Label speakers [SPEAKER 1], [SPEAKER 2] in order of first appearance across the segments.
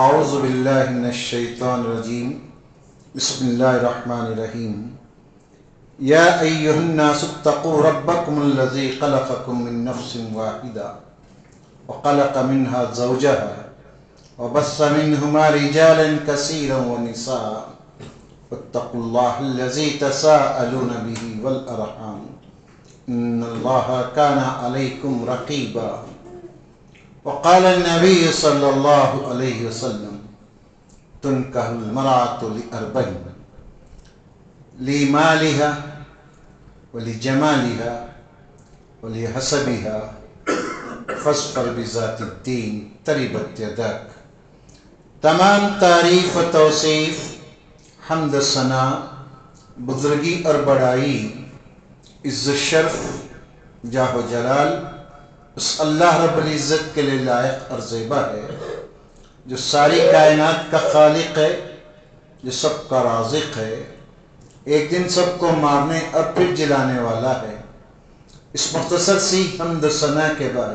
[SPEAKER 1] اعوذ باللہ من الشیطان الرجیم بسم اللہ الرحمن الرحیم یا ایہا الناس اتقوا ربکم الذی خلقکم من نفس واحدہ وخلق منها زوجها وبث منهما رجالا كثيرا ونساء واتقوا الله الذي تساءلون به والأرحام إن الله كان عليكم رقيبا وقال النبي صلى الله عليه وسلم تنكح المرأة لأربع: لمالها ولجمالها ولحسبها فاظفر بذات الدين تربت يداك. تمام تعریف و توصیف، حمد و ثنا، بزرگی اور بڑائی، عز و شرف، جاہ و جلال اس اللہ رب العزت کے لیے لائق اور زیبا ہے جو ساری کائنات کا خالق ہے، جو سب کا رازق ہے، ایک دن سب کو مارنے اور پھر جلانے والا ہے. اس مختصر سی حمد و ثنا کے بعد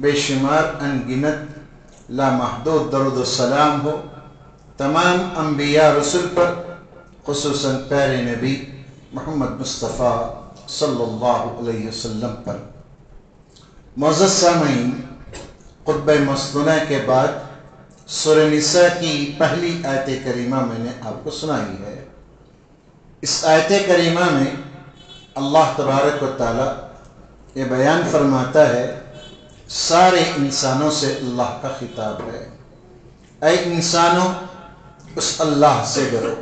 [SPEAKER 1] بے شمار انگنت لامحدود درود و سلام ہو تمام انبیاء رسل پر، خصوصاً پیارے نبی محمد مصطفیٰ صلی اللہ علیہ وسلم پر. معزز سامعین، خطبہ مسنونہ کے بعد سورہ نساء کی پہلی آیت کریمہ میں نے آپ کو سنائی ہے. اس آیت کریمہ میں اللہ تبارک و تعالی یہ بیان فرماتا ہے، سارے انسانوں سے اللہ کا خطاب ہے، اے انسانوں اس اللہ سے ڈرو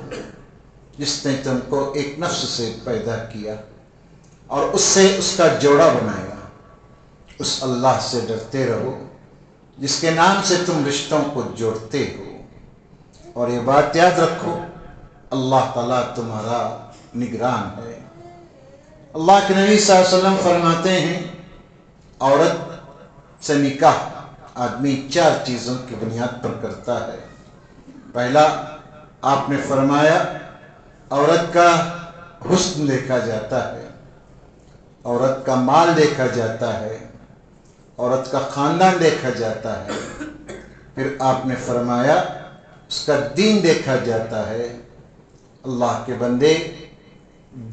[SPEAKER 1] جس نے تم کو ایک نفس سے پیدا کیا اور اس سے اس کا جوڑا بنایا. اس اللہ سے ڈرتے رہو جس کے نام سے تم رشتوں کو جوڑتے ہو، اور یہ بات یاد رکھو اللہ تعالیٰ تمہارا نگران ہے. اللہ کے نبی صلی اللہ علیہ وسلم فرماتے ہیں، عورت سے نکاح آدمی 4 چیزوں کی بنیاد پر کرتا ہے. پہلا آپ نے فرمایا عورت کا حسن دیکھا جاتا ہے، عورت کا مال دیکھا جاتا ہے، عورت کا خاندان دیکھا جاتا ہے. پھر آپ نے فرمایا اس کا دین دیکھا جاتا ہے. اللہ کے بندے،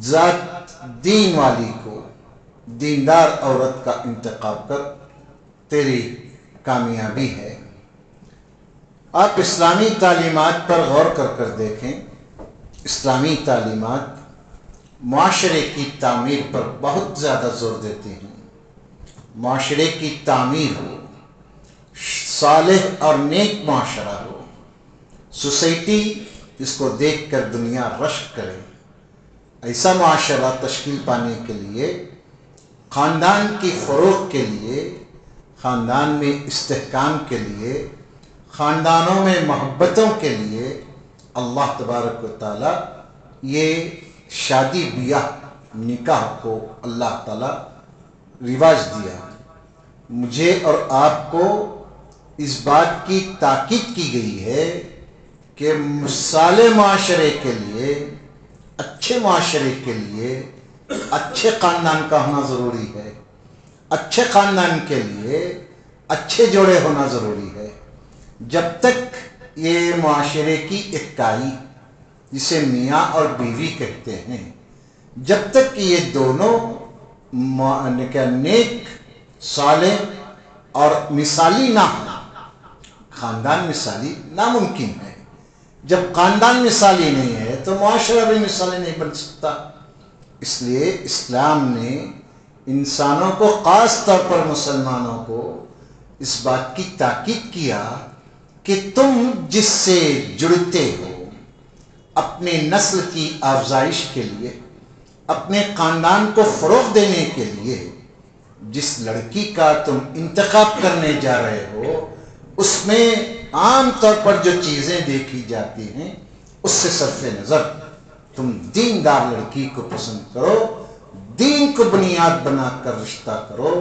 [SPEAKER 1] ذات دین والی کو، دیندار عورت کا انتخاب کر، تیری کامیابی ہے. آپ اسلامی تعلیمات پر غور کر دیکھیں. اسلامی تعلیمات معاشرے کی تعمیر پر بہت زیادہ زور دیتے ہیں. معاشرے کی تعمیر ہو، صالح اور نیک معاشرہ ہو، سوسائٹی جس کو دیکھ کر دنیا رشک کرے، ایسا معاشرہ تشکیل پانے کے لیے، خاندان کی فروغ کے لیے، خاندان میں استحکام کے لیے، خاندانوں میں محبتوں کے لیے اللہ تبارک و تعالی یہ شادی بیاہ نکاح کو اللہ تعالی رواج دیا. مجھے اور آپ کو اس بات کی تاکید کی گئی ہے کہ صالح معاشرے کے لیے، اچھے معاشرے کے لیے اچھے خاندان کا ہونا ضروری ہے. اچھے خاندان کے لیے اچھے جوڑے ہونا ضروری ہے. جب تک یہ معاشرے کی اکائی جسے میاں اور بیوی کہتے ہیں، جب تک یہ دونوں نیک، صالح اور مثالی نہ ہو، خاندان مثالی ناممکن ہے. جب خاندان مثالی نہیں ہے تو معاشرہ بھی مثالی نہیں بن سکتا. اس لیے اسلام نے انسانوں کو، خاص طور پر مسلمانوں کو، اس بات کی تاکید کیا کہ تم جس سے جڑتے ہو، اپنے نسل کی افزائش کے لیے، اپنے خاندان کو فروغ دینے کے لیے، جس لڑکی کا تم انتخاب کرنے جا رہے ہو، اس میں عام طور پر جو چیزیں دیکھی جاتی ہیں اس سے صرف نظر تم دیندار لڑکی کو پسند کرو، دین کو بنیاد بنا کر رشتہ کرو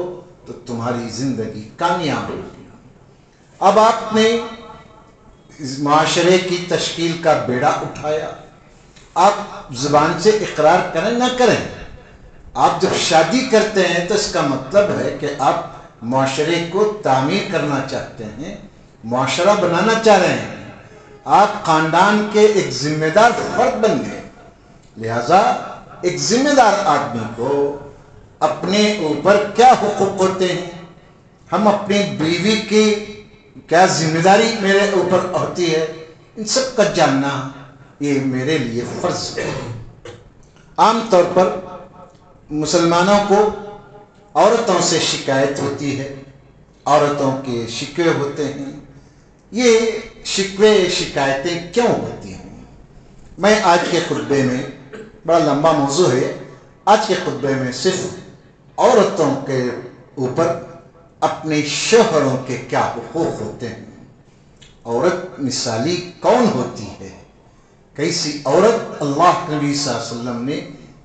[SPEAKER 1] تو تمہاری زندگی کامیاب ہوگی. اب آپ نے اس معاشرے کی تشکیل کا بیڑا اٹھایا. آپ زبان سے اقرار کریں نہ کریں، آپ جب شادی کرتے ہیں تو اس کا مطلب ہے کہ آپ معاشرے کو تعمیر کرنا چاہتے ہیں، معاشرہ بنانا چاہ رہے ہیں، آپ خاندان کے ایک ذمہ دار فرد بن گئے، لہذا ایک ذمہ دار آدمی کو اپنے اوپر کیا حقوق ہوتے ہیں، ہم اپنی بیوی کی کیا ذمہ داری میرے اوپر ہوتی ہے، ان سب کا جاننا یہ میرے لیے فرض ہے۔ عام طور پر مسلمانوں کو عورتوں سے شکایت ہوتی ہے، عورتوں کے شکوے ہوتے ہیں۔ یہ شکوے شکایتیں کیوں ہوتی ہیں؟ میں آج کے خطبے میں، بڑا لمبا موضوع ہے، آج کے خطبے میں صرف عورتوں کے اوپر اپنے شوہروں کے کیا حقوق ہوتے ہیں، عورت مثالی کون ہوتی ہے، کیسی عورت اللہ کے نبی صلی اللہ علیہ وسلم نے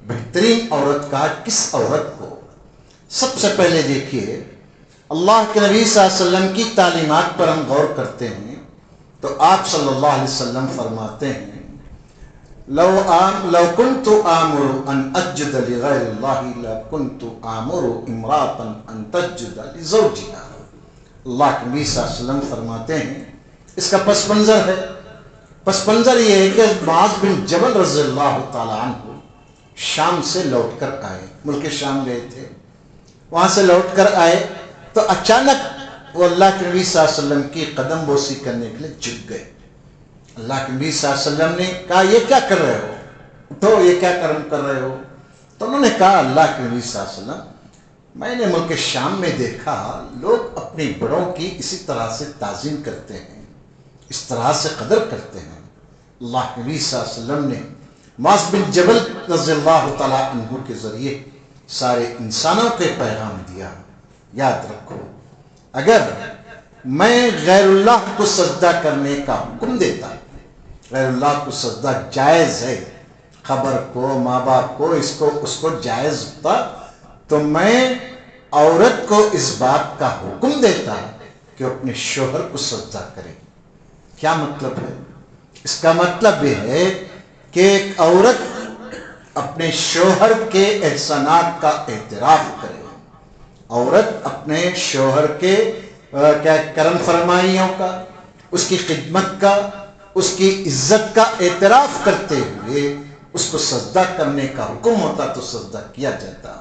[SPEAKER 1] بہترین عورت کہا، کس عورت کو؟ سب سے پہلے دیکھیے، اللہ کے نبی صلی اللہ علیہ وسلم کی تعلیمات پر ہم غور کرتے ہیں تو آپ صلی اللہ علیہ وسلم فرماتے ہیں لو كنت آمر ان اسجد لغیر اللہ لكنت آمر امرأة ان تسجد لزوجها۔ اللہ کے نبی صلی اللہ علیہ وسلم فرماتے ہیں، اس کا پس منظر ہے، پس منظر یہ ہے کہ معاذ بن جبل رضی اللہ تعالی عنہ شام سے لوٹ کر آئے، ملک شام گئے تھے، وہاں سے لوٹ کر آئے تو اچانک وہ اللہ کے نبی صلی اللہ علیہ وسلم کی قدم بوسی کرنے کے لیے جھک گئے۔ اللہ کے نبی صلی اللہ علیہ وسلم نے کہا یہ کیا کر رہے ہو، اٹھو، یہ کیا کرم کر رہے ہو؟ تو انہوں نے کہا اللہ کے نبی صلی اللہ علیہ وسلم، میں نے ملک شام میں دیکھا لوگ اپنے بڑوں کی اسی طرح سے تعظیم کرتے ہیں، اس طرح سے قدر کرتے ہیں۔ اللہ کے نبی صلی اللہ علیہ وسلم نے معاذ بن جبل رضی اللہ تعالیٰ عنہ کے ذریعے سارے انسانوں کے پیغام دیا، یاد رکھو اگر میں غیر اللہ کو سجدہ کرنے کا حکم دیتا، غیر اللہ کو سجدہ جائز ہے، خبر کو، ماں باپ کو، اس کو جائز ہوتا تو میں عورت کو اس بات کا حکم دیتا کہ اپنے شوہر کو سجدہ کرے۔ کیا مطلب ہے اس کا؟ مطلب یہ ہے کہ ایک عورت اپنے شوہر کے احسانات کا اعتراف کرے، عورت اپنے شوہر کے کیا کرم فرمائیوں کا، اس کی خدمت کا، اس کی عزت کا اعتراف کرتے ہوئے اس کو سجدہ کرنے کا حکم ہوتا تو سجدہ کیا جاتا۔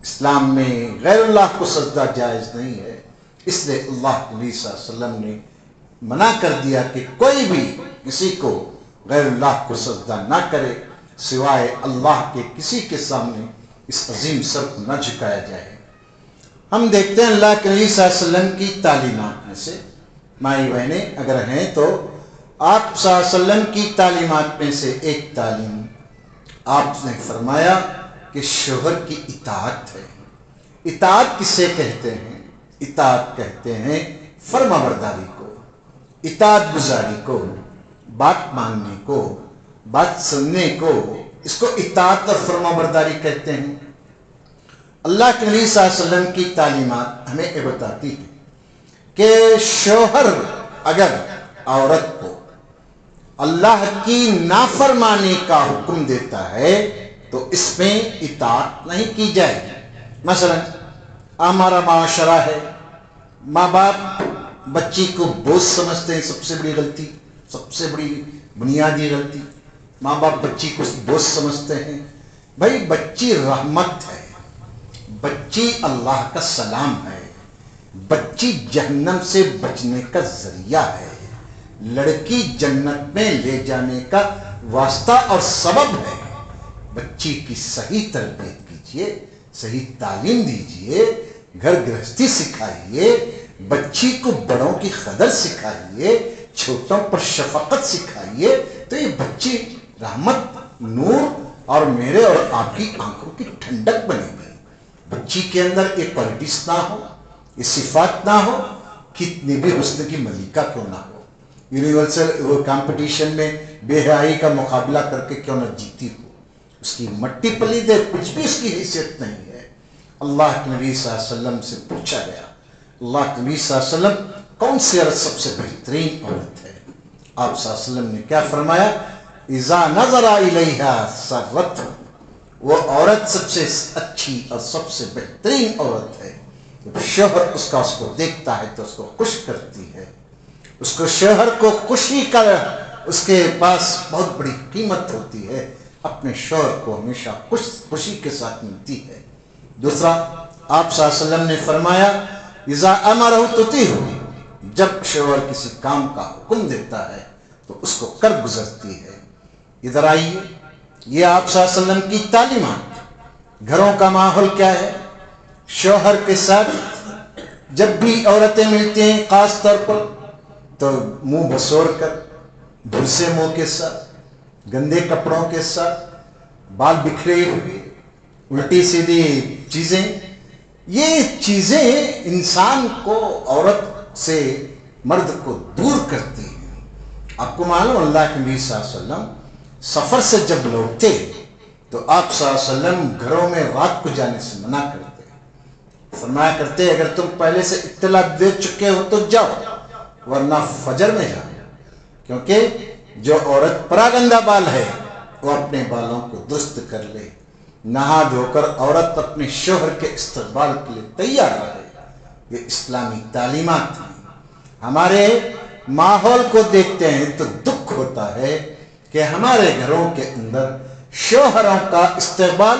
[SPEAKER 1] اسلام میں غیر اللہ کو سجدہ جائز نہیں ہے، اس لیے اللہ کے نبی صلی اللہ علیہ وسلم نے منع کر دیا کہ کوئی بھی کسی کو غیر اللہ کو سجدہ نہ کرے، سوائے اللہ کے کسی کے سامنے اس عظیم سر کو نہ جھکایا جائے۔ ہم دیکھتے ہیں اللہ کے نبی صلی اللہ علیہ وسلم کی تعلیمات میں سے، مائی بہنیں اگر ہیں تو آپ صلی اللہ علیہ وسلم کی تعلیمات میں سے ایک تعلیم آپ نے فرمایا کہ شوہر کی اطاعت ہے۔ اطاعت کسے کہتے ہیں؟ اطاعت کہتے ہیں فرما برداری کو، اطاعت گزاری کو، بات ماننے کو، بات سننے کو، اس کو اطاعت اور فرما برداری کہتے ہیں۔ اللہ کے نبی صلی اللہ علیہ وسلم کی تعلیمات ہمیں یہ بتاتی ہے کہ شوہر اگر عورت کو اللہ کی نافرمانی کا حکم دیتا ہے تو اس میں اطاعت نہیں کی جائے گی۔ مثلا ہمارا معاشرہ ہے، ماں باپ بچی کو بوجھ سمجھتے ہیں، سب سے بڑی غلطی، سب سے بڑی بنیادی غلطی، ماں باپ بچی کو بوجھ سمجھتے ہیں۔ بھائی بچی رحمت ہے، بچی اللہ کا سلام ہے، بچی جہنم سے بچنے کا ذریعہ ہے، لڑکی جنت میں لے جانے کا واسطہ اور سبب ہے۔ بچی کی صحیح تربیت کیجیے، صحیح تعلیم دیجیے، گھر گرہستی سکھائیے، بچی کو بڑوں کی قدر سکھائیے، چھوٹوں پر شفقت سکھائیے، تو یہ بچی رحمت، نور اور میرے اور آپ کی آنکھوں کی ٹھنڈک بنے گی۔ بچی کے اندر یہ کوالٹیز نہ ہو، یہ صفات نہ ہو، کتنی بھی حسن کی ملکہ کیوں نہ ہو، یونیورسل کمپٹیشن میں بے حیائی کا مقابلہ کر کے کیوں نہ جیتی ہو، اس کی مٹی پلید ہے، کچھ بھی اس کی حیثیت نہیں ہے۔ اللہ کے نبی صلی اللہ علیہ وسلم سے پوچھا گیا، اللہ کے نبی صلی اللہ علیہ وسلم کون سی عورت سب سے بہترین عورت ہے؟ آپ صلی اللہ علیہ وسلم نے کیا فرمایا؟ اذا نظر الیہا سرت، وہ عورت سب سے اچھی اور سب سے بہترین عورت ہے جب شوہر اس کو دیکھتا ہے تو اس کو خوش کرتی ہے۔ اس کو شوہر کو خوشی کا اس کے پاس بہت بڑی قیمت ہوتی ہے، اپنے شوہر کو ہمیشہ خوشی کے ساتھ ملتی ہے۔ دوسرا، آپ صلی اللہ علیہ وسلم نے فرمایا اذا امرہ تطیعہ، جب شوہر کسی کام کا حکم دیتا ہے تو اس کو کر گزرتی ہے۔ ادھر آئیے، یہ آپ صلی اللہ علیہ وسلم کی تعلیمات۔ گھروں کا ماحول کیا ہے؟ شوہر کے ساتھ جب بھی عورتیں ملتی ہیں خاص طور پر تو منہ بسور کر، جھلسے منہ کے ساتھ، گندے کپڑوں کے ساتھ، بال بکھرے ہوئے، الٹی سیدھی چیزیں، یہ چیزیں انسان کو عورت سے، مرد کو دور کرتی ہیں۔ آپ کو معلوم اللہ کے نبی صلی اللہ علیہ وسلم سفر سے جب لوٹتے تو آپ صلی اللہ علیہ وسلم گھروں میں رات کو جانے سے منع کرتے، فرمایا کرتے اگر تم پہلے سے اطلاع دے چکے ہو تو جاؤ، ورنہ فجر میں جاؤ، کیونکہ جو عورت پراگندہ بال ہے وہ اپنے بالوں کو درست کر لے، نہا دھو کر عورت اپنے شوہر کے استقبال کے لیے تیار رہے۔ یہ اسلامی تعلیمات ہیں۔ ہمارے ماحول کو دیکھتے ہیں تو دکھ ہوتا ہے کہ ہمارے گھروں کے اندر شوہروں کا استقبال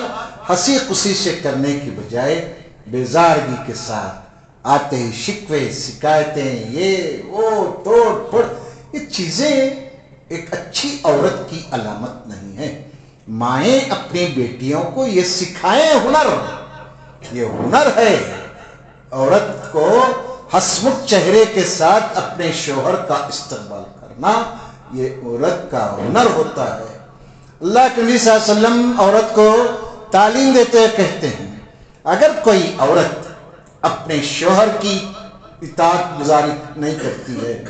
[SPEAKER 1] ہنسی خوشی سے کرنے کی بجائے بیزارگی کے ساتھ آتے ہی شکوے، شکایتیں، یہ وہ توڑ پھوڑ، یہ چیزیں ایک اچھی عورت کی علامت نہیں ہے۔ مائیں اپنی بیٹیوں کو یہ سکھائیں، یہ ہنر ہے۔ عورت کو ہسمکھ چہرے کے ساتھ اپنے شوہر کا استقبال کرنا یہ عورت کا ہنر ہوتا ہے۔ اللہ کے نبی صلی اللہ علیہ وسلم عورت کو تعلیم دیتے ہوئے کہتے ہیں اگر کوئی عورت اپنے شوہر کی اطاعت گزاری نہیں کرتی ہے،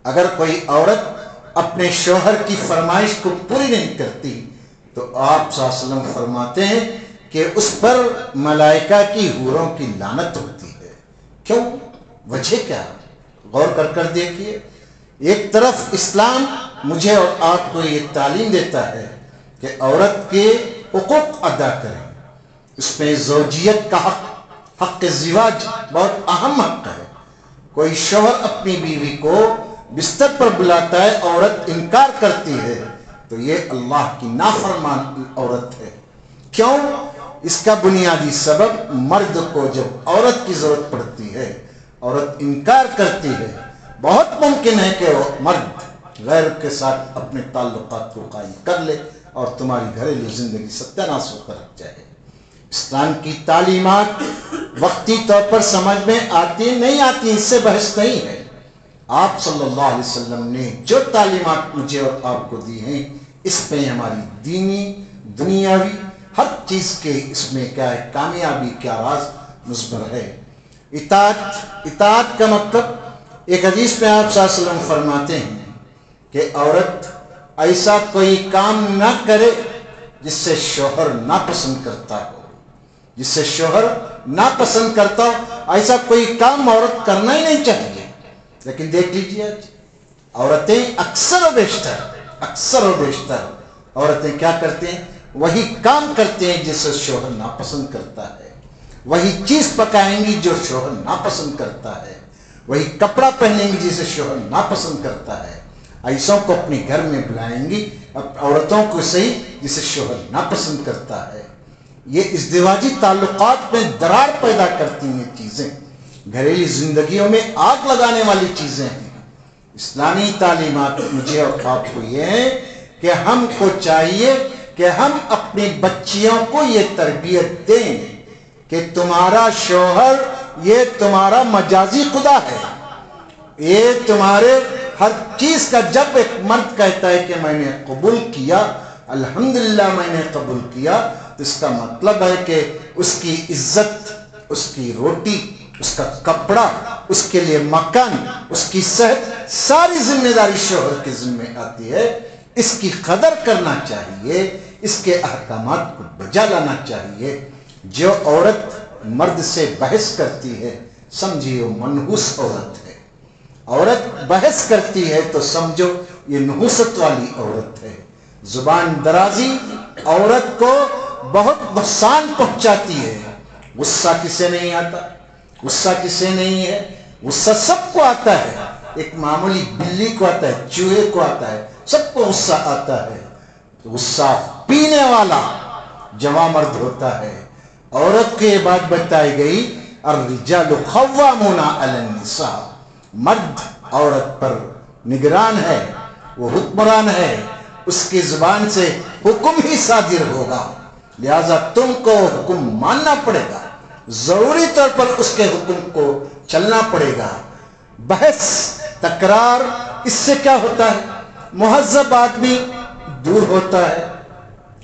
[SPEAKER 1] اگر کوئی عورت اپنے شوہر کی فرمائش کو پوری نہیں کرتی تو آپ صلی اللہ علیہ وسلم فرماتے ہیں کہ اس پر ملائکہ کی حوروں کی لعنت ہوتی ہے۔ کیوں؟ وجہ کیا؟ غور کر دیکھیے۔ ایک طرف اسلام مجھے اور آپ کو یہ تعلیم دیتا ہے کہ عورت کے حقوق ادا کریں، اس میں زوجیت کا حق زواج بہت اہم حق ہے۔ کوئی شوہر اپنی بیوی کو بستر پر بلاتا ہے، عورت انکار کرتی ہے تو یہ اللہ کی نافرمان عورت ہے۔ کیوں؟ اس کا بنیادی سبب مرد کو جب عورت کی ضرورت پڑتی ہے، عورت انکار کرتی ہے، بہت ممکن ہے کہ وہ مرد غیر کے ساتھ اپنے تعلقات کو قائم کر لے اور تمہاری گھریلو زندگی ستیہ-ناش ہو کر رکھ جائے۔ اسلام کی تعلیمات وقتی طور پر سمجھ میں آتی نہیں آتی، اس سے بحث نہیں ہے۔ آپ صلی اللہ علیہ وسلم نے جو تعلیمات مجھے اور آپ کو دی ہیں، اس میں ہماری دینی، دنیاوی، ہر چیز کے اس میں کیا ہے کامیابی کیا راز مضمر ہے۔ اطاعت کا مطلب ایک حدیث میں آپ صلی اللہ علیہ وسلم فرماتے ہیں کہ عورت ایسا کوئی کام نہ کرے جس سے شوہر ناپسند کرتا ہو، جس سے شوہر ناپسند کرتا ہو، ایسا کوئی کام عورت کرنا ہی نہیں چاہیے۔ لیکن دیکھ لیجیے عورتیں اکثر و بیشتر عورتیں کیا کرتے ہیں؟ وہی کام کرتے ہیں جسے شوہر ناپسند کرتا ہے، وہی چیز پکائیں گی جو شوہر ناپسند کرتا ہے، وہی کپڑا پہنیں گی جسے شوہر ناپسند کرتا ہے، ایسوں کو اپنے گھر میں بلائیں گی، عورتوں کو صحیح جسے شوہر ناپسند کرتا ہے۔ یہ ازدواجی تعلقات میں درار پیدا کرتی ہیں چیزیں، گھریلو زندگیوں میں آگ لگانے والی چیزیں ہیں۔ اسلامی تعلیمات مجھے اور آپ کو یہ ہے کہ ہم کو چاہیے کہ ہم اپنی بچیوں کو یہ تربیت دیں کہ تمہارا شوہر یہ تمہارا مجازی خدا ہے، یہ تمہارے ہر چیز کا، جب ایک مرد کہتا ہے کہ میں نے قبول کیا، الحمدللہ میں نے قبول کیا، تو اس کا مطلب ہے کہ اس کی عزت، اس کی روٹی، اس کا کپڑا، اس کے لیے مکان، اس کی صحت، ساری ذمہ داری شوہر کے ذمہ آتی ہے۔ اس کی قدر کرنا چاہیے، اس کے احکامات کو بجا لانا چاہیے۔ جو عورت مرد سے بحث کرتی ہے سمجھیے وہ منحوس عورت ہے، عورت بحث کرتی ہے تو سمجھو یہ نحوست والی عورت ہے۔ زبان درازی عورت کو بہت نقصان پہنچاتی ہے۔ غصہ کسے نہیں آتا؟ غصہ کسے نہیں ہے؟ غصہ سب کو آتا ہے۔ ایک معمولی بلی کو آتا ہے، چوہے کو آتا ہے، سب کو غصہ آتا ہے، تو غصہ پینے والا جوان مرد ہوتا ہے۔ عورت کو یہ بات بتائی گئی الرجال قوامون علی النساء، مرد عورت پر نگران ہے، وہ حکمران ہے، اس کی زبان سے حکم ہی صادر ہوگا، لہذا تم کو حکم ماننا پڑے گا، ضروری طور پر اس کے حکم کو چلنا پڑے گا۔ بحث تکرار، اس سے کیا ہوتا ہے؟ مہذب آدمی دور ہوتا ہے،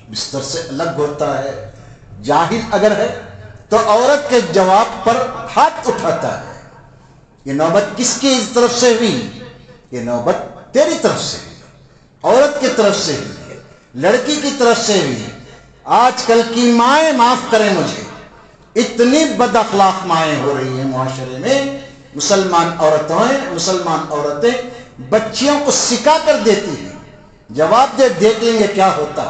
[SPEAKER 1] بستر سے الگ ہوتا ہے۔ جاہل اگر ہے تو عورت کے جواب پر ہاتھ اٹھاتا ہے۔ یہ نوبت کس کی طرف سے ہوئی؟ یہ نوبت تیری طرف سے ہوئی، عورت کی طرف سے ہوئی، لڑکی کی طرف سے ہوئی۔ آج کل کی مائیں، معاف کریں مجھے، اتنی بد اخلاق مائیں ہو رہی ہیں معاشرے میں، مسلمان عورتیں بچیوں کو سکھا کر دیتی ہیں، جواب دے دیکھ لیں گے کیا ہوتا۔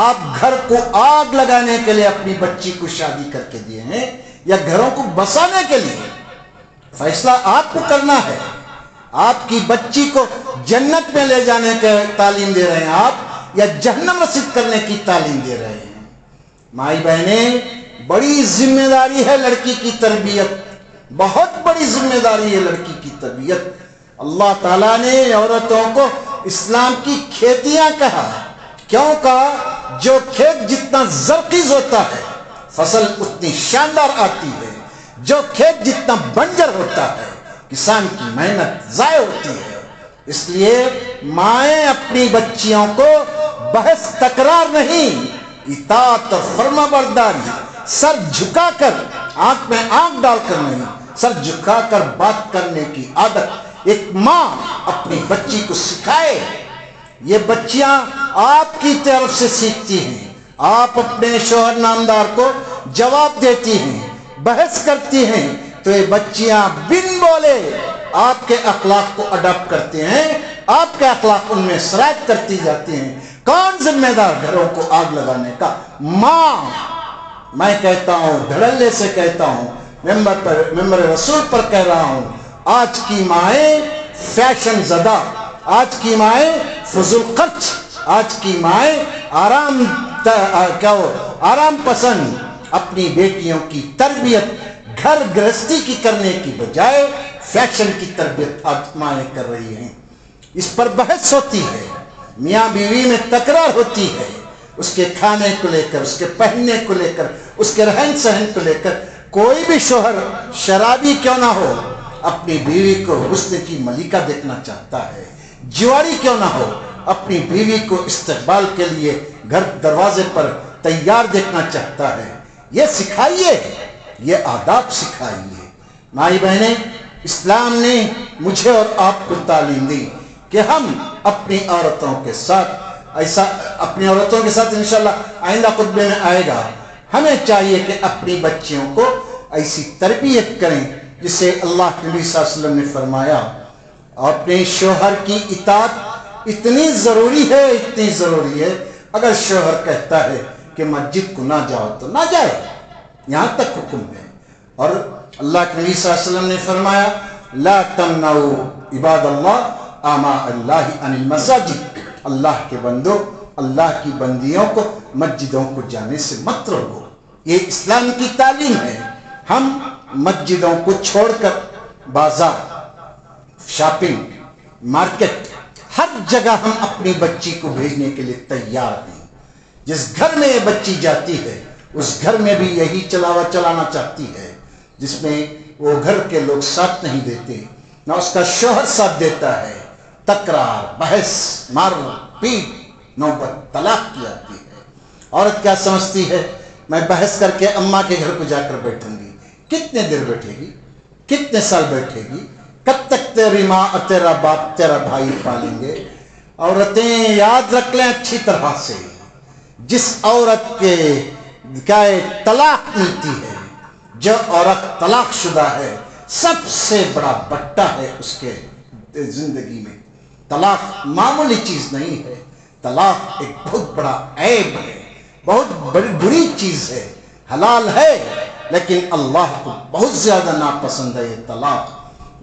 [SPEAKER 1] آپ گھر کو آگ لگانے کے لیے اپنی بچی کو شادی کر کے دیے ہیں یا گھروں کو بسانے کے لیے؟ فیصلہ آپ کو کرنا ہے۔ آپ کی بچی کو جنت میں لے جانے کی تعلیم دے رہے ہیں آپ، یا جہنم رسید کرنے کی تعلیم دے رہے ہیں؟ مائی بہنیں، بڑی ذمہ داری ہے لڑکی کی تربیت، بہت بڑی ذمہ داری ہے لڑکی کی تربیت۔ اللہ تعالیٰ نے عورتوں کو اسلام کی کھیتیاں کہا، کیوں کہا؟ جو کھیت جتنا زرخیز ہوتا ہے فصل اتنی شاندار آتی ہے، جو کھیت جتنا بنجر ہوتا ہے کسان کی محنت ضائع ہوتی ہے۔ اس لیے مائیں اپنی بچیوں کو بحث تکرار نہیں، اطاعت اور فرما برداری، سر جھکا کر، آنکھ میں آنکھ ڈال کر نہیں، سر جھکا کر بات کرنے کی عادت ایک ماں اپنی بچی کو سکھائے۔ یہ بچیاں آپ کی طرف سے سیکھتی ہیں، آپ اپنے شوہر نامدار کو جواب دیتی ہیں، بحث کرتی ہیں، تو یہ بچیاں بن بولے آپ کے اخلاق کو اڈاپٹ کرتے ہیں، آپ کے اخلاق ان میں سرایت کرتی جاتی ہیں۔ کون ذمہ دار گھروں کو آگ لگانے کا؟ ماں۔ میں کہتا ہوں، دھڑلے سے کہتا ہوں، ممبر رسول پر کہہ رہا ہوں، آج کی مائیں فیشن زدہ، آج کی مائیں فضول خرچ، آج کی مائیں آرام پسند، اپنی بیٹیوں کی تربیت گھر گرہستی کی کرنے کی بجائے فیشن کی تربیت آج مائیں کر رہی ہیں۔ اس پر بحث ہوتی ہے، میاں بیوی میں تکرار ہوتی ہے، اس کے کھانے کو لے کر، اس کے پہننے کو لے کر، اس کے رہن سہن کو لے کر۔ کوئی بھی شوہر شرابی کیوں نہ ہو، اپنی بیوی کو حسن کی ملکہ دیکھنا چاہتا ہے، جواری کیوں نہ ہو، اپنی بیوی کو استقبال کے لیے گھر دروازے پر تیار دیکھنا چاہتا ہے۔ یہ سکھائیے، یہ آداب سکھائیے۔ مائی بہنیں، اسلام نے مجھے اور آپ کو تعلیم دی کہ ہم اپنی عورتوں کے ساتھ اپنی عورتوں کے ساتھ انشاءاللہ آئندہ خطبے میں آئے گا، ہمیں چاہیے کہ اپنی بچیوں کو ایسی تربیت کریں جسے اللہ کے نبی صلی اللہ علیہ وسلم نے فرمایا، اپنے شوہر کی اطاعت اتنی ضروری ہے، اتنی ضروری ہے، اگر شوہر کہتا ہے کہ مسجد کو نہ جاؤ تو نہ جائے، یہاں تک حکم ہے۔ اور اللہ کے نبی صلی اللہ علیہ وسلم نے فرمایا، لا تمنعوا عباد اللہ آماء اللہ عن المساجد، اللہ کے بندوں، اللہ کی بندیوں کو مسجدوں کو جانے سے مت روکو۔ یہ اسلام کی تعلیم ہے۔ ہم مسجدوں کو چھوڑ کر بازار، شاپنگ، مارکیٹ، ہر جگہ ہم اپنی بچی کو بھیجنے کے لیے تیار ہیں۔ جس گھر میں یہ بچی جاتی ہے اس گھر میں بھی یہی چلانا چاہتی ہے، جس میں وہ گھر کے لوگ ساتھ نہیں دیتے، نہ اس کا شوہر ساتھ دیتا ہے، تکرار، بحث، مار پیٹ، نوبت طلاق کی آتی ہے۔ عورت کیا سمجھتی ہے؟ میں بحث کر کے اماں کے گھر کو جا کر بیٹھوں گی۔ کتنے دیر بیٹھے گی؟ کتنے سال بیٹھے گی؟ کب تک تیری ماں اور تیرا باپ تیرا بھائی پالیں گے؟ عورتیں یاد رکھ لیں اچھی طرح سے، جس عورت کے طلاق ملتی ہے، جو عورت طلاق شدہ ہے، سب سے بڑا بٹا ہے اس کے زندگی میں۔ طلاق معمولی چیز نہیں ہے، طلاق ایک بہت بڑا عیب ہے، بہت بری چیز ہے۔ حلال ہے لیکن اللہ کو بہت زیادہ ناپسند ہے یہ طلاق۔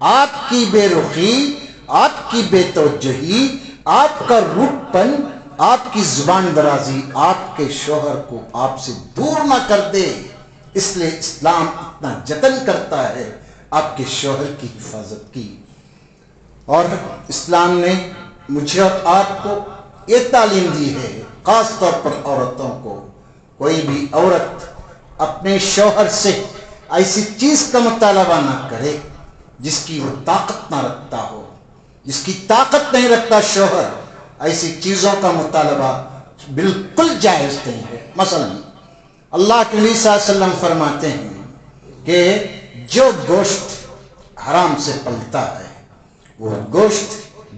[SPEAKER 1] آپ کی بے رخی، آپ کی بے توجہی، آپ کا روٹ پن، آپ کی زبان درازی آپ کے شوہر کو آپ سے دور نہ کر دے۔ اس لیے اسلام اتنا جتن کرتا ہے آپ کے شوہر کی حفاظت کی۔ اور اسلام نے مجھے اور آپ کو یہ تعلیم دی ہے، خاص طور پر عورتوں کو، کوئی بھی عورت اپنے شوہر سے ایسی چیز کا مطالبہ نہ کرے جس کی وہ طاقت نہ رکھتا ہو، جس کی طاقت نہیں رکھتا شوہر، ایسی چیزوں کا مطالبہ بالکل جائز نہیں ہے۔ مثلا اللہ کے نبی صلی اللہ علیہ وسلم فرماتے ہیں کہ جو گوشت حرام سے پلتا ہے وہ گوشت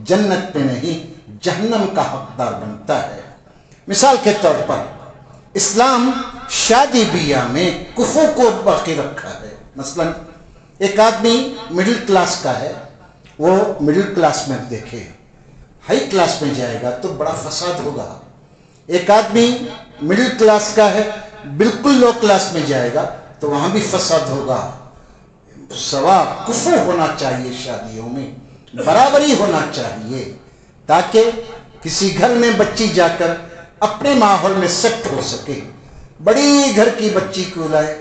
[SPEAKER 1] جنت میں نہیں جہنم کا حقدار بنتا ہے۔ مثال کے طور پر اسلام شادی بیاہ میں کفو کو باقی رکھا ہے۔ مثلا ایک آدمی مڈل کلاس کا ہے، وہ مڈل کلاس میں دیکھے، ہائی کلاس میں جائے گا تو بڑا فساد ہوگا۔ ایک آدمی مڈل کلاس کا ہے، بالکل لو کلاس میں جائے گا تو وہاں بھی فساد ہوگا۔ سوا کفو ہونا چاہیے، شادیوں میں برابری ہونا چاہیے، تاکہ کسی گھر میں بچی جا کر اپنے ماحول میں سیٹ ہو سکے۔ بڑی گھر کی بچی کو لائے،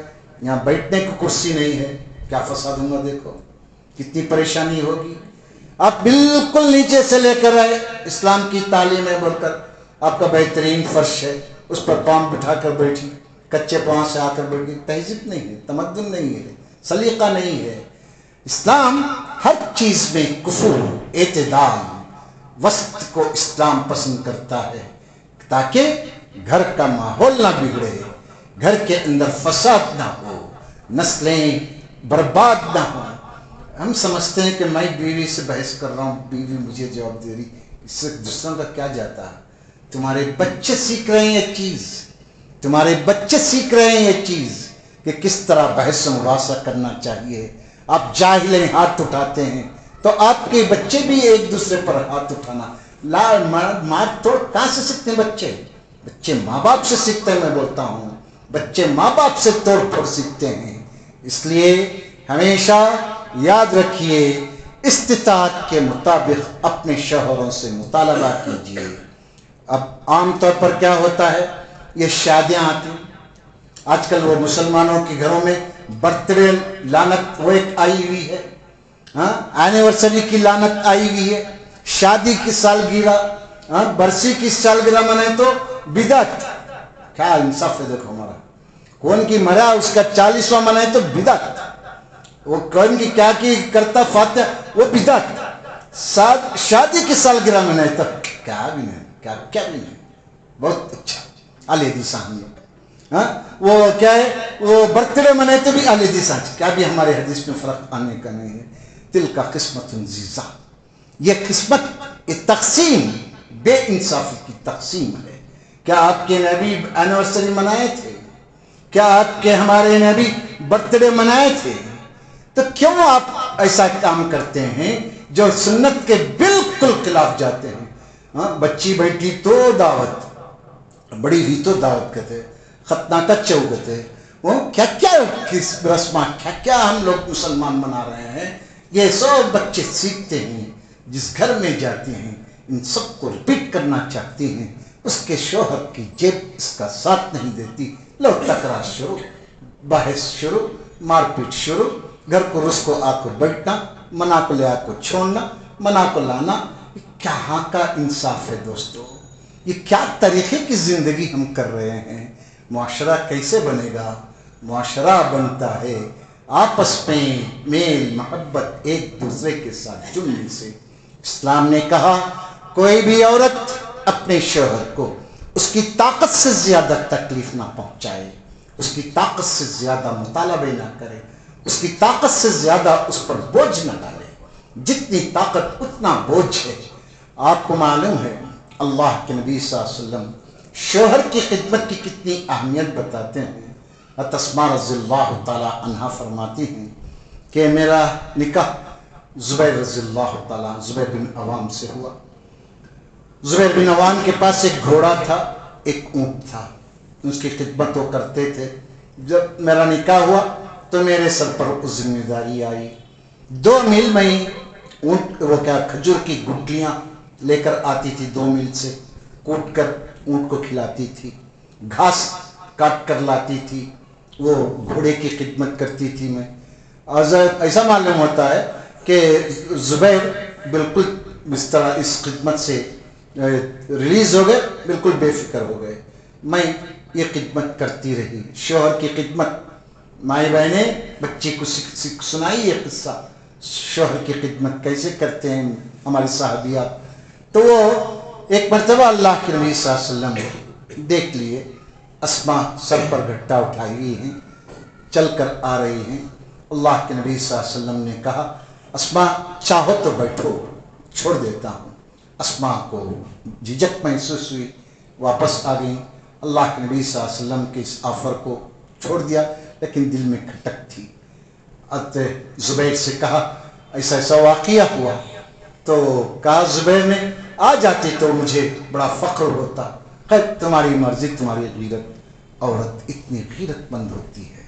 [SPEAKER 1] یہاں بیٹھنے کی کرسی نہیں ہے، کیا فساد ہوگا، دیکھو کتنی پریشانی ہوگی۔ آپ بالکل نیچے سے لے کر آئے، اسلام کی تعلیم ہے بول کر آپ کا بہترین فرش ہے، اس پر پاؤں بٹھا کر بیٹھی، کچے پاؤں سے آ کر بیٹھی، تہذیب نہیں ہے، تمدن نہیں ہے، سلیقہ نہیں ہے۔ اسلام ہر چیز میں کفر، اعتدال، وسط کو اسلام پسند کرتا ہے، تاکہ گھر کا ماحول نہ بگڑے، گھر کے اندر فساد نہ ہو، نسلیں برباد نہ ہوں۔ ہم سمجھتے ہیں کہ میں بیوی سے بحث کر رہا ہوں، بیوی مجھے جواب دے رہی، اس سے دوسروں کا کیا جاتا ہے؟ تمہارے بچے سیکھ رہے ہیں یہ چیز، تمہارے بچے سیکھ رہے ہیں یہ چیز کہ کس طرح بحث و مباحثہ کرنا چاہیے۔ آپ جاہل ہیں، ہاتھ اٹھاتے ہیں، تو آپ کے بچے بھی ایک دوسرے پر ہاتھ اٹھانا، مار توڑ کہاں سے سیکھتے ہیں بچے؟ بچے ماں باپ سے سیکھتے ہیں، میں بولتا ہوں بچے ماں باپ سے توڑ پھوڑ سیکھتے ہیں۔ اس لیے ہمیشہ یاد رکھیے، استطاعت کے مطابق اپنے شوہروں سے مطالبہ کیجیے۔ اب عام طور پر کیا ہوتا ہے، یہ شادیاں آتی، آج کل وہ مسلمانوں کے گھروں میں برتھ ڈے لعنت وہ ایک آئی ہوئی ہے، اینیورسری کی لعنت آئی ہوئی ہے، شادی کی سالگرہ، برسی کی سالگرہ منائے تو بدعت۔ کیا انصاف ہے، دیکھو ہمارا کون کی مرا اس کا 40واں منائے تو بدعت، وہ کون کی کیا کی کرتا فاتحہ وہ بدعت، شادی کی سالگرہ منائے تو کیا بھی نہیں، کیا بھی نہیں، بہت اچھا اہل حدیث وہ کیا ہے، وہ برتھ ڈے منائے تو بھی اہل حدیث، کیا بھی ہمارے حدیث میں فرق آنے کا نہیں ہے۔ دل کا قسمت ضیزہ، یہ قسمت، یہ تقسیم بے انصافی کی تقسیم ہے۔ کیا آپ کے نبی اینیورسری منائے تھے؟ کیا آپ کے ہمارے نبی برتھ ڈے منائے تھے؟ تو کیوں آپ ایسا کام کرتے ہیں جو سنت کے بالکل خلاف جاتے ہیں؟ بچی بیٹھی تو دعوت، بڑی ہوئی تو دعوت کہتے، ختنہ کا چوگتے، وہ کیا کیا رسمات، کیا کیا ہم لوگ مسلمان منا رہے ہیں، یہ سب بچے سیکھتے ہیں، جس گھر میں جاتی ہیں ان سب کو ریپیٹ کرنا چاہتی ہیں، اس کے شوہر کی جیب اس کا ساتھ نہیں دیتی، لو تکرار شروع، بحث شروع، مار پیٹ شروع، گھر کو رس کو آ کو بیٹھنا، منا کو لے آ کو چھوڑنا، منا کو لانا، کہاں کا انصاف ہے دوستو؟ یہ کیا طریقے کی زندگی ہم کر رہے ہیں؟ معاشرہ کیسے بنے گا؟ معاشرہ بنتا ہے آپس میں میل محبت ایک دوسرے کے ساتھ جڑنے سے۔ اسلام نے کہا کوئی بھی عورت اپنے شوہر کو اس کی طاقت سے زیادہ تکلیف نہ پہنچائے، اس کی طاقت سے زیادہ مطالبے نہ کرے، اس کی طاقت سے زیادہ اس پر بوجھ نہ ڈالے، جتنی طاقت اتنا بوجھ ہے۔ آپ کو معلوم ہے اللہ کے نبی صلی اللہ علیہ وسلم شوہر کی خدمت کی کتنی اہمیت بتاتے ہیں۔ اسماء رضی اللہ تعالی عنہا فرماتی ہیں کہ میرا نکاح زبیر رضی اللہ تعالی زبیر بن عوام سے ہوا۔ زبیر بن عوام کے پاس ایک گھوڑا تھا، ایک اونٹ تھا، اس کی خدمت وہ کرتے تھے۔ جب میرا نکاح ہوا تو میرے سر پر ذمہ داری آئی 2 میل میں اونٹ وہ کیا کھجور کی گٹلیاں لے کر آتی تھی 2 میل سے، کوٹ کر اونٹ کو کھلاتی تھی، گھاس کاٹ کر لاتی تھی، وہ گھوڑے کی خدمت کرتی تھی میں. ایسا معلوم ہوتا ہے کہ زبیر بالکل اس طرح اس خدمت سے ریلیز ہو گئے، بالکل بے فکر ہو گئے. میں یہ خدمت کرتی رہی، شوہر کی خدمت. مائیں بہنیں بچی کو سنائی یہ قصہ، شوہر کی خدمت کیسے کرتے ہیں ہماری صحابیات. تو وہ ایک مرتبہ اللہ کے نبی صلی اللہ علیہ وسلم دیکھ لیے، اسما سر پر گھٹا اٹھائی ہوئی ہیں، چل کر آ رہی ہیں. اللہ کے نبی صلی اللہ علیہ وسلم نے کہا اسما چاہو تو بیٹھو، چھوڑ دیتا ہوں. اسما کو جھجک محسوس ہوئی، واپس آ گئی. اللہ کے نبی صلی اللہ علیہ وسلم کے اس آفر کو چھوڑ دیا، لیکن دل میں کھٹک تھی. زبیر سے کہا ایسا ایسا واقعہ ہوا. تو کہا زبیر نے آ جاتی تو مجھے بڑا فخر ہوتا. خیر تمہاری مرضی، تمہاری غیرت. عورت اتنی غیرت مند ہوتی ہے،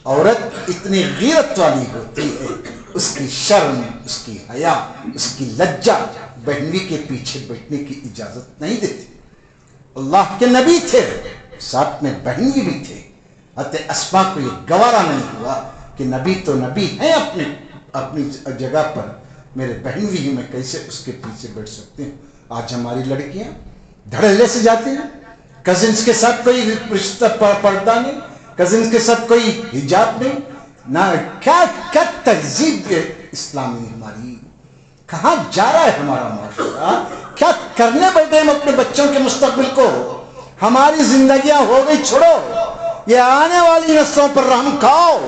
[SPEAKER 1] عورت اتنی غیرت والی ہوتی ہے، اس کی شرم، اس کی حیا، اس کی لجہ بہنوی کے پیچھے بیٹھنے کی اجازت نہیں دیتی. اللہ کے نبی تھے، ساتھ میں بہنوی بھی تھے. حضرت اسما کو یہ گوارا نہیں ہوا کہ نبی تو نبی ہیں اپنی جگہ پر، میرے بہنوی ہی میں کیسے اس کے پیچھے بیٹھ سکتے ہیں. آج ہماری لڑکیاں دھڑلے سے جاتی ہیں، کزنس کے ساتھ کوئی رشتہ پڑتا نہیں، کزنس کے ساتھ کوئی حجاب نہیں. نہ کیا تہذیب ہے اسلامی ہماری، کہاں جا رہا ہے ہمارا معاشرہ، کیا کرنے بیٹھے ہم اپنے بچوں کے مستقبل کو. ہماری زندگیاں ہو گئی چھوڑو، یہ آنے والی نسلوں پر رحم کھاؤ،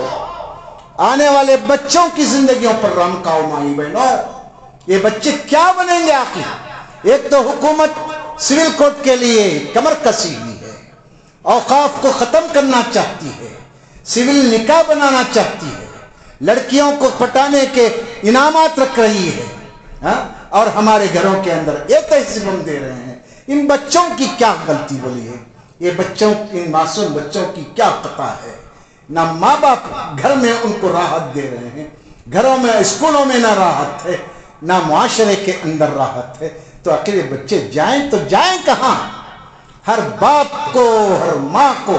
[SPEAKER 1] آنے والے بچوں کی زندگیوں پر رحم کھاؤ. مائی بہنوں یہ بچے کیا بنیں گے آخر؟ ایک تو حکومت سول کوڈ کے لیے کمر کسی ہوئی ہے، اوقاف کو ختم کرنا چاہتی ہے، سول نکاح بنانا چاہتی ہے، لڑکیوں کو پٹانے کے انعامات رکھ رہی ہے، اور ہمارے گھروں کے اندر ایک تہذیب ہم دے رہے ہیں. ان بچوں کی کیا غلطی بولی ہے؟ یہ بچوں، ان معصوم بچوں کی کیا خطا ہے؟ نہ ماں باپ گھر میں ان کو راحت دے رہے ہیں، گھروں میں اسکولوں میں نہ راحت ہے، نہ معاشرے کے اندر راحت ہے. تو آخر یہ بچے جائیں تو جائیں کہاں؟ ہر باپ کو، ہر ماں کو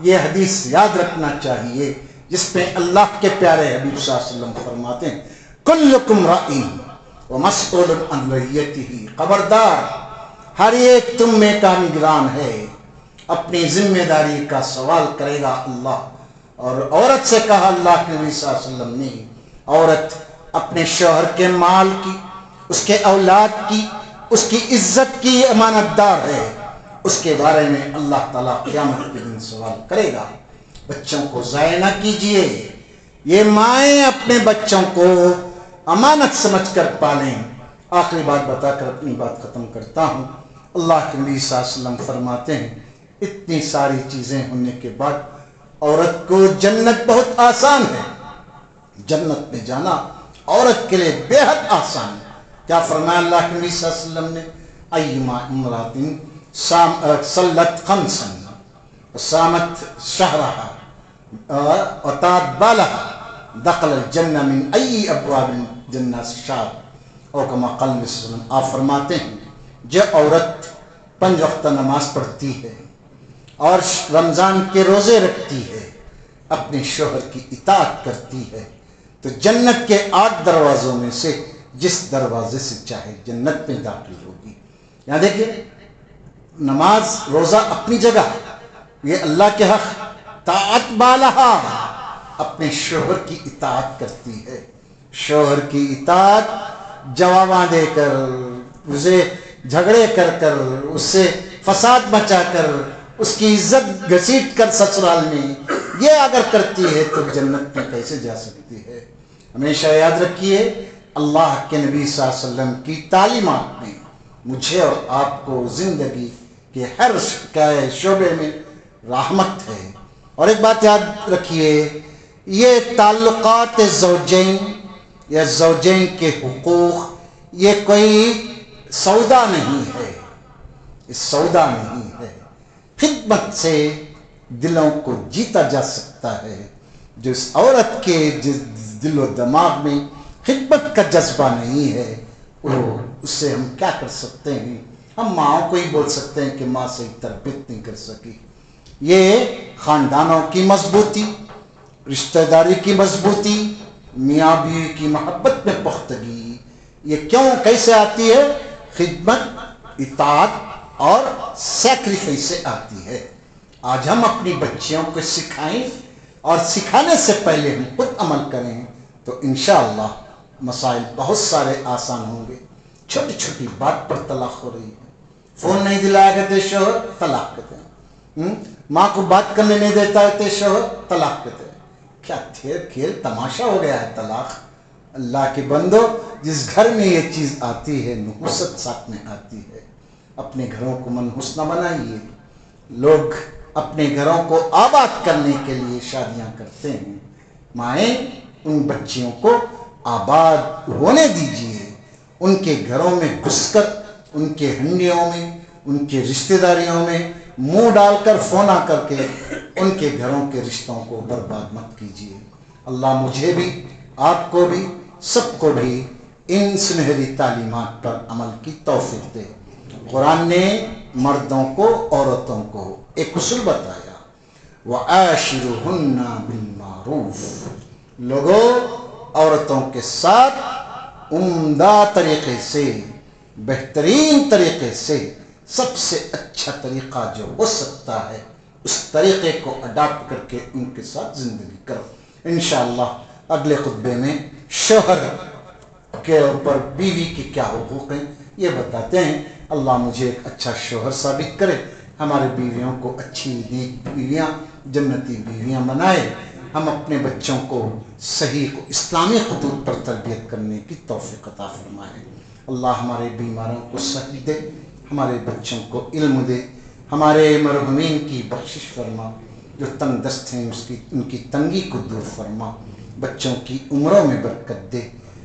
[SPEAKER 1] یہ حدیث یاد رکھنا چاہیے جس پہ اللہ کے پیارے حبیب صلی اللہ علیہ وسلم فرماتے ہیں کلکم راعی ومسئول عن رعیتہ. خبردار، ہر ایک تم میں کا نگران ہے، اپنی ذمہ داری کا سوال کرے گا اللہ. اور عورت سے کہا اللہ کے نبی صلی اللہ علیہ وسلم نے، عورت اپنے شوہر کے مال کی، اس کے اولاد کی، اس کی عزت کی امانت دار ہے. اس کے بارے میں اللہ تعالیٰ قیامت کے دن سوال کرے گا. بچوں کو ضائع نہ کیجئے، یہ مائیں اپنے بچوں کو امانت سمجھ کر پالیں. آخری بات بتا کر اپنی بات ختم کرتا ہوں. اللہ کے نبی صلی اللہ علیہ وسلم فرماتے ہیں اتنی ساری چیزیں ہونے کے بعد عورت کو جنت بہت آسان ہے، جنت میں جانا عورت کے لیے بے حد آسان ہے. کیا فرمایا اللہ کے نبی صلی اللہ علیہ وسلم نے؟ ایما امرات صلت خمسا وصامت شہرها وطاعت بالها دخل الجنہ من ای ابواب الجنہ شاء، اور کما قال نبی صلی اللہ علیہ وسلم، آپ فرماتے ہیں جو عورت 5 وقت نماز پڑھتی ہے اور رمضان کے روزے رکھتی ہے، اپنے شوہر کی اطاعت کرتی ہے، تو جنت کے 8 دروازوں میں سے جس دروازے سے چاہے جنت میں داخل ہوگی. یہاں دیکھیے، نماز روزہ اپنی جگہ، یہ اللہ کے حق. طاعت بالہا، اپنے شوہر کی اطاعت کرتی ہے. شوہر کی اطاعت جواباں دے کر، اسے جھگڑے کر کر، اس سے فساد مچا کر، اس کی عزت گھسیٹ کر سسرال میں یہ اگر کرتی ہے تو جنت میں کیسے جا سکتی ہے؟ ہمیشہ یاد رکھیے اللہ کے نبی صلی اللہ علیہ وسلم کی تعلیمات میں مجھے اور آپ کو زندگی کے ہر شعبے میں رحمت ہے. اور ایک بات یاد رکھیے، یہ تعلقات زوجین یا زوجین کے حقوق یہ کوئی سودا نہیں ہے، یہ سودا نہیں ہے. خدمت سے دلوں کو جیتا جا سکتا ہے. جو اس عورت کے دل و دماغ میں خدمت کا جذبہ نہیں ہے، اس سے ہم کیا کر سکتے ہیں؟ ہم ماں کو ہی بول سکتے ہیں کہ ماں صحیح تربیت نہیں کر سکی۔ یہ خاندانوں کی مضبوطی، رشتہ داری کی مضبوطی، میاں بیوی کی محبت میں پختگی، یہ کیوں کیسے آتی ہے؟ خدمت، اطاعت اور سیکریفائس سے آتی ہے۔ آج ہم اپنی بچیوں کو سکھائیں اور سکھانے سے پہلے ہم خود عمل کریں تو انشاءاللہ مسائل بہت سارے آسان ہوں گے۔ چھوٹی چھوٹی بات پر طلاق ہو رہی ہے، فون نہیں دلایا کرتے شوہر، طلاق کہتے ہیں، ماں کو بات کرنے نہیں دیتا ہے شوہر، طلاق کہتے ہیں۔ کیا کھیل تماشا ہو گیا ہے طلاق؟ اللہ کے بندو، جس گھر میں یہ چیز آتی ہے نحوست ساتھ میں آتی ہے۔ اپنے گھروں کو منحوس نہ بنائیے۔ لوگ اپنے گھروں کو آباد کرنے کے لیے شادیاں کرتے ہیں، مائیں ان بچیوں کو آباد ہونے دیجیے۔ ان کے گھروں میں گھس کر، ان کے ہنڈیوں میں، ان کے رشتہ داریوں میں منہ ڈال کر، فونا کر کے ان کے گھروں کے رشتوں کو برباد مت کیجیے۔ اللہ مجھے بھی، آپ کو بھی، سب کو بھی ان سنہری تعلیمات پر عمل کی توفیق دے۔ قرآن نے مردوں کو، عورتوں کو ایک اصول بتایا، وَعَاشِرُهُنَّ بِالْمَعْرُوفِ، لوگوں عورتوں کے ساتھ عمدہ طریقے سے، بہترین طریقے سے، سب سے اچھا طریقہ جو ہو سکتا ہے اس طریقے کو اڈاپٹ کر کے ان کے ساتھ زندگی کرو۔ انشاءاللہ اگلے خطبے میں شوہر کے اوپر بیوی کے کیا حقوق ہیں یہ بتاتے ہیں۔ اللہ مجھے ایک اچھا شوہر ثابت کرے، ہمارے بیویوں کو اچھی نیک بیویاں، جنتی بیویاں بنائے، ہم اپنے بچوں کو صحیح اسلامی خطوط پر تربیت کرنے کی توفیق عطا فرمائے۔ اللہ ہمارے بیماروں کو صحت دے، ہمارے بچوں کو علم دے، ہمارے مرحومین کی بخشش فرما، جو تنگ دست ہیں ان کی تنگی کو دور فرما، بچوں کی عمروں میں برکت دے،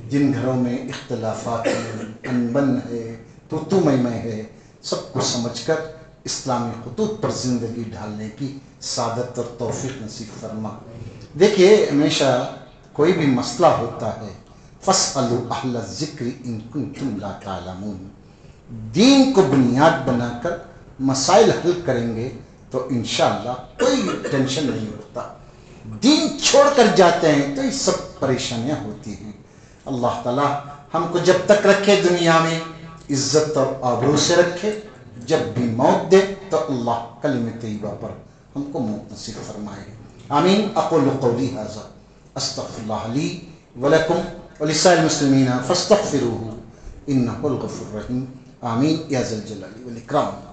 [SPEAKER 1] جن گھروں میں اختلافات ہیں، انبن ہے، تو میں ہے، سب کو سمجھ کر اسلامی خطوط پر زندگی ڈھالنے کی سعادت اور توفیق نصیب فرما۔ دیکھیے، ہمیشہ کوئی بھی مسئلہ ہوتا ہے، فَاسْأَلُوا أَهْلَ الذِّكْرِ إِن كُنتُمْ لَا تَعْلَمُونَ، دین کو بنیاد بنا کر مسائل حل کریں گے تو انشاءاللہ کوئی ٹینشن نہیں ہوتا۔ دین چھوڑ کر جاتے ہیں تو یہ سب پریشانیاں ہوتی ہیں۔ اللہ تعالیٰ ہم کو جب تک رکھے دنیا میں عزت اور آبرو سے رکھے، جب بھی موت دے تو اللہ کلمہ طیبہ پر ہم کو موت نصیب فرمائے۔ آمین۔ اقول قولی ھذا استغفر اللہ لی ولکم ولسائر المسلمین فاستغفروہ انہ الغفور الرحیم۔ آمین یا ذا الجلال والاکرام۔